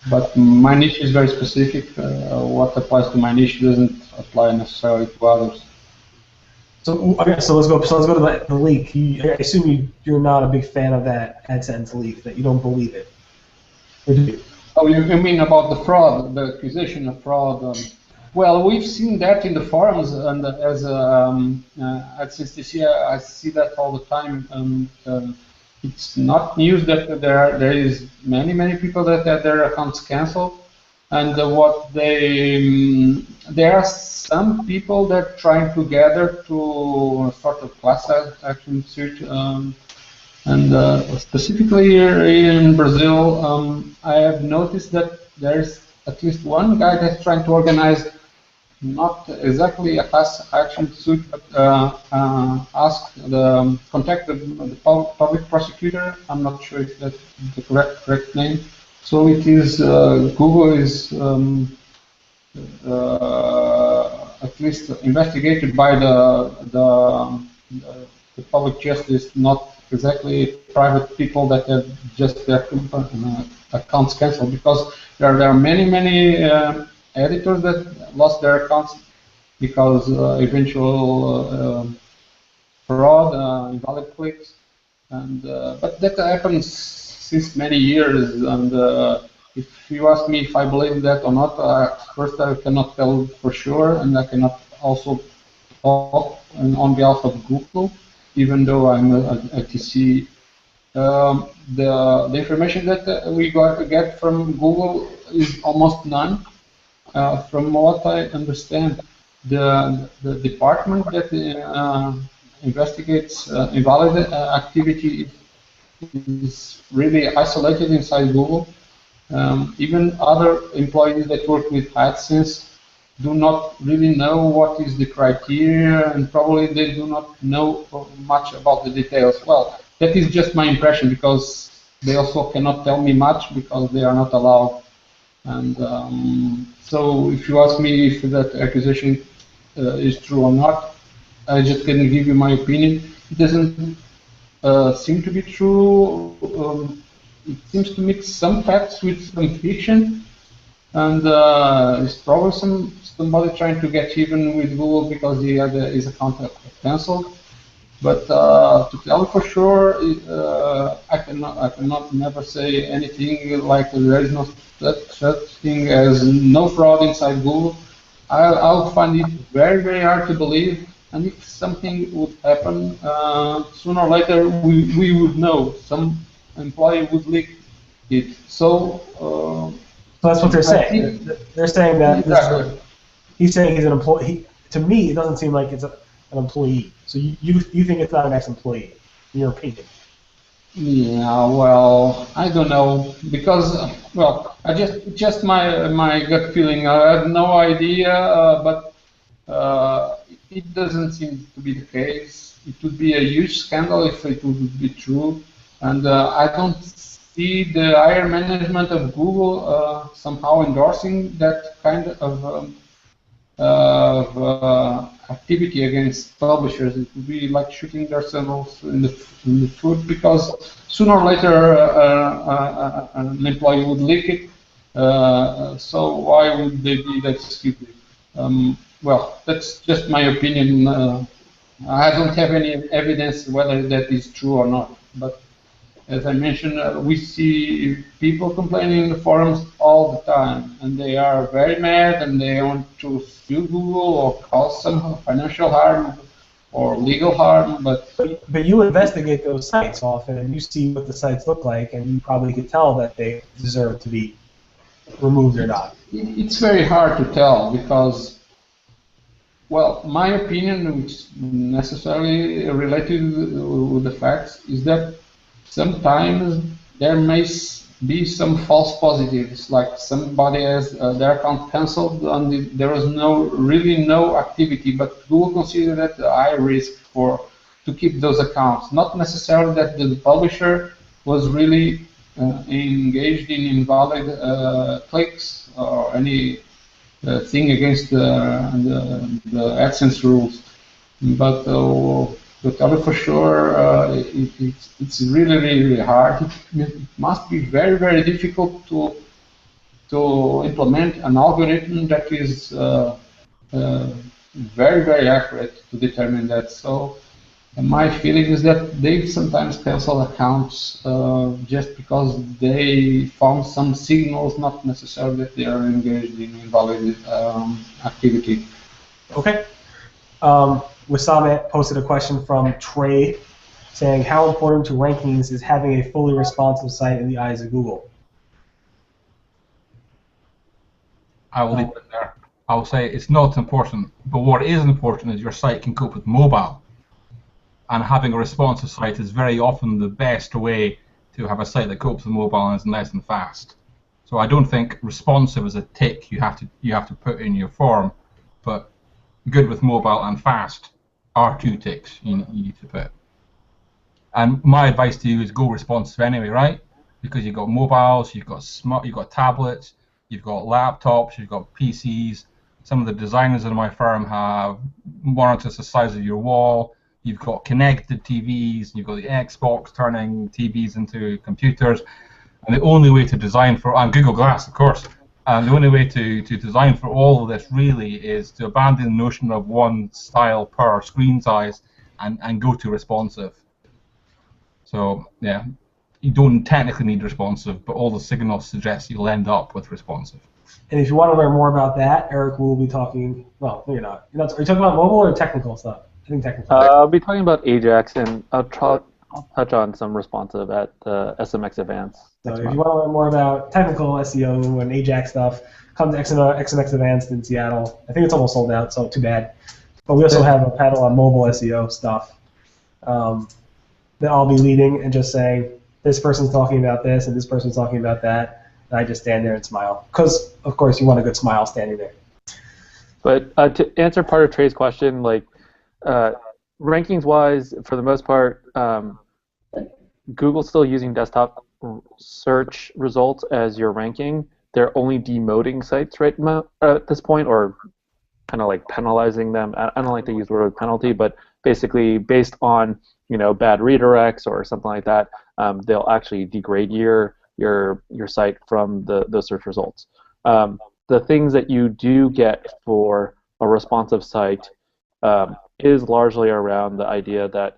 [SPEAKER 4] but my niche is very specific. What applies to my niche doesn't apply necessarily to others.
[SPEAKER 2] So let's go to the leak. I assume you're not a big fan of that AdSense leak. That you don't believe it. Or do you?
[SPEAKER 4] Oh, you mean about the fraud, the accusation of fraud? Well, we've seen that in the forums, and as AdSense this year, I see that all the time. it's not news that there is many people that had their accounts canceled, and what there are some people that are trying to gather to sort of class action suit, and specifically here in Brazil, I have noticed that there's at least one guy that's trying to organize not exactly a class action suit, but contact the public prosecutor. I'm not sure if that's the correct name. So it is Google is at least investigated by the public justice, not exactly private people that have just their accounts canceled, because there are many editors that lost their accounts because eventual fraud, invalid clicks, and but that happens since many years. And if you ask me if I believe that or not, first I cannot tell for sure, and I cannot also talk on behalf of Google, even though I'm a TC. The information that we get from Google is almost none. From what I understand, the department that investigates invalid activity is really isolated inside Google. Even other employees that work with AdSense do not really know what is the criteria, and probably they do not know much about the details. Well, that is just my impression, because they also cannot tell me much because they are not allowed. And so if you ask me if that accusation is true or not, I just can give you my opinion. It doesn't seem to be true. It seems to mix some facts with some fiction, and it's probably somebody trying to get even with Google because he had his account cancelled. But to tell you for sure, I cannot never say anything like there is no such thing as no fraud inside Google. I'll find it very hard to believe, and if something would happen, sooner or later we would know. Some employee would leak it. So
[SPEAKER 2] that's what they're saying. They're saying that
[SPEAKER 4] exactly.
[SPEAKER 2] He's saying he's an employee. To me, it doesn't seem like it's an employee. So you think it's not an ex-employee, in your opinion?
[SPEAKER 4] Yeah, well, I don't know, because well, just my gut feeling. I have no idea, but it doesn't seem to be the case. It would be a huge scandal if it would be true, and I don't see the higher management of Google somehow endorsing that kind of activity against publishers. It would be like shooting themselves in the foot, because sooner or later an employee would leak it. So why would they be that stupid? Well, that's just my opinion. I don't have any evidence whether that is true or not. But as I mentioned, we see people complaining in the forums all the time, and they are very mad, and they want to sue Google or cause some financial harm or legal harm. But
[SPEAKER 2] you investigate those sites often, and you see what the sites look like, and you probably could tell that they deserve to be removed or not.
[SPEAKER 4] It's very hard to tell, because, well, my opinion, which is necessarily related with the facts, is that sometimes there may be some false positives, like somebody has their account cancelled and there was really no activity, but Google considered that a high risk to keep those accounts. Not necessarily that the publisher was really engaged in invalid clicks or any thing against the AdSense rules, but to tell you for sure, it's really hard. It must be very difficult to implement an algorithm that is very accurate to determine that. So my feeling is that they sometimes cancel accounts just because they found some signals, not necessarily that they are engaged in invalid activity.
[SPEAKER 2] Okay. Wissam posted a question from Trey saying how important to rankings is having a fully responsive site in the eyes of Google.
[SPEAKER 8] I will leave it there. I will say it's not important, but what is important is your site can cope with mobile. And having a responsive site is very often the best way to have a site that copes with mobile and is nice and fast. So I don't think responsive is a tick you have to put in your form, but good with mobile and fast are two ticks you need to put. And my advice to you is go responsive anyway, right? Because you've got mobiles, you've got tablets, you've got laptops, you've got PCs. Some of the designers in my firm have monitors the size of your wall. You've got connected TVs. You've got the Xbox turning TVs into computers. And the only way to design and Google Glass, of course. And the only way to design for all of this really is to abandon the notion of one style per screen size and go to responsive. So yeah, you don't technically need responsive, but all the signals suggest you'll end up with responsive.
[SPEAKER 2] And if you want to learn more about that, Eric will be talking. Well, no, you're not. Are you talking about mobile or technical stuff? I think technical.
[SPEAKER 3] I'll be talking about Ajax, and I'll touch on some responsive at the SMX Advance.
[SPEAKER 2] So if you want to learn more about technical SEO and Ajax stuff, come to XMX Advanced in Seattle. I think it's almost sold out, so too bad. But we also have a panel on mobile SEO stuff that I'll be leading and just saying, this person's talking about this and this person's talking about that. And I just stand there and smile. Because, of course, you want a good smile standing there.
[SPEAKER 3] But to answer part of Trey's question, like rankings-wise, for the most part, Google's still using desktop search results as your ranking. They're only demoting sites right now at this point, or kind of like penalizing them. I don't like to use the word penalty, but basically based on bad redirects or something like that, they'll actually degrade your site from those search results. The things that you do get for a responsive site is largely around the idea that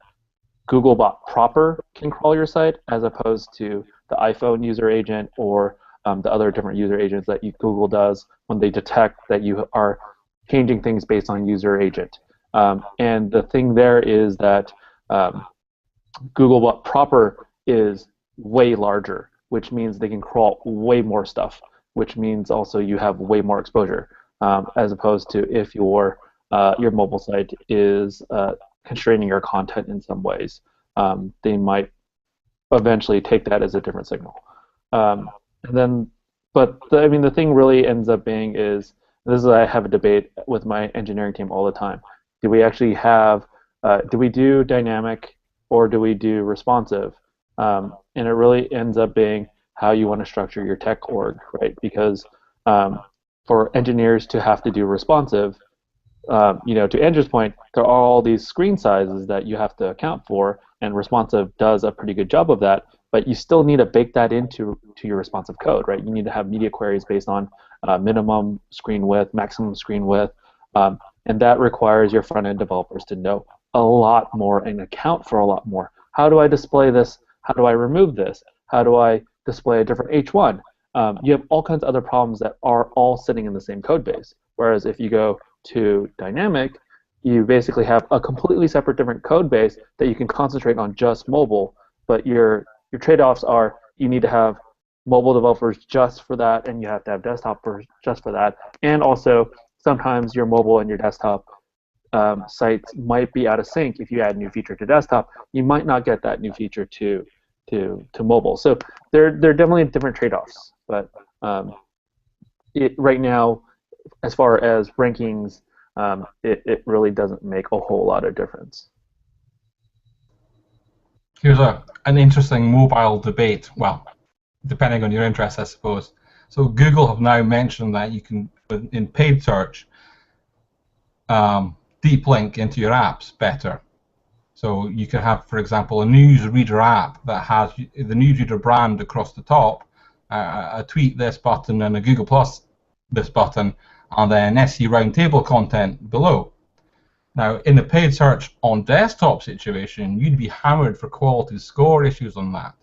[SPEAKER 3] Googlebot proper can crawl your site as opposed to the iPhone user agent or the other different user agents that Google does when they detect that you are changing things based on user agent. And the thing there is that Googlebot proper is way larger, which means they can crawl way more stuff, which means also you have way more exposure, as opposed to if your mobile site is constraining your content in some ways. They might eventually take that as a different signal. The thing really ends up being is, I have a debate with my engineering team all the time. Do we actually have, do we do dynamic or do we do responsive? And it really ends up being how you want to structure your tech org, right? Because for engineers to have to do responsive, to Andrew's point, there are all these screen sizes that you have to account for, and responsive does a pretty good job of that, but you still need to bake that into your responsive code, right? You need to have media queries based on minimum screen width, maximum screen width, and that requires your front-end developers to know a lot more and account for a lot more. How do I display this? How do I remove this? How do I display a different H1? You have all kinds of other problems that are all sitting in the same code base, whereas if you go to dynamic, you basically have a completely separate different code base that you can concentrate on just mobile, but your trade-offs are you need to have mobile developers just for that, and you have to have desktop just for that, and also sometimes your mobile and your desktop sites might be out of sync. If you add a new feature to desktop, you might not get that new feature to mobile. So they're definitely different trade-offs, but right now, as far as rankings, it really doesn't make a whole lot of difference.
[SPEAKER 8] Here's an interesting mobile debate, well, depending on your interest, I suppose. So Google have now mentioned that you can, in paid search, deep link into your apps better. So you can have, for example, a newsreader app that has the newsreader brand across the top, a tweet this button and a Google Plus this button, and then SE Roundtable content below. Now, in the paid search on desktop situation, you'd be hammered for quality score issues on that.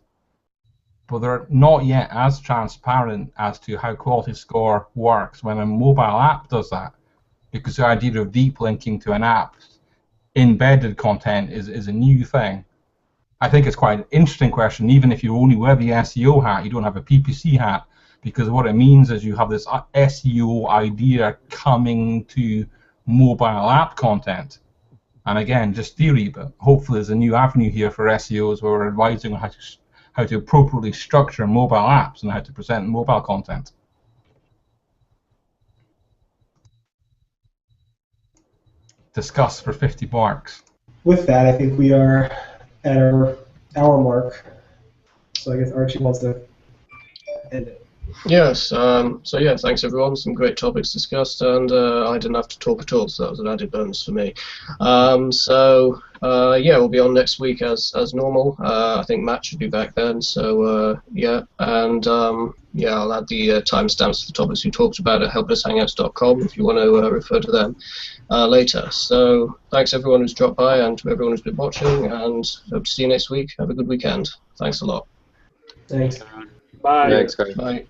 [SPEAKER 8] But they're not yet as transparent as to how quality score works when a mobile app does that, because the idea of deep linking to an app's embedded content is a new thing. I think it's quite an interesting question, even if you only wear the SEO hat, you don't have a PPC hat, because what it means is you have this SEO idea coming to mobile app content. And again, just theory, but hopefully there's a new avenue here for SEOs where we're advising on how to appropriately structure mobile apps and how to present mobile content. Discuss for 50 marks.
[SPEAKER 2] With that, I think we are at our hour mark. So I guess Archie wants to end it.
[SPEAKER 1] Yes, so yeah, thanks everyone. Some great topics discussed, and I didn't have to talk at all, so that was an added bonus for me. Yeah, we'll be on next week as normal. I think Matt should be back then, so yeah, and yeah, I'll add the timestamps for the topics we talked about at helpdeskhangouts.com if you want to refer to them later. So thanks everyone who's dropped by and to everyone who's been watching, and hope to see you next week. Have a good weekend. Thanks a lot.
[SPEAKER 2] Thanks.
[SPEAKER 5] Bye.
[SPEAKER 7] Thanks, guys.
[SPEAKER 1] Bye.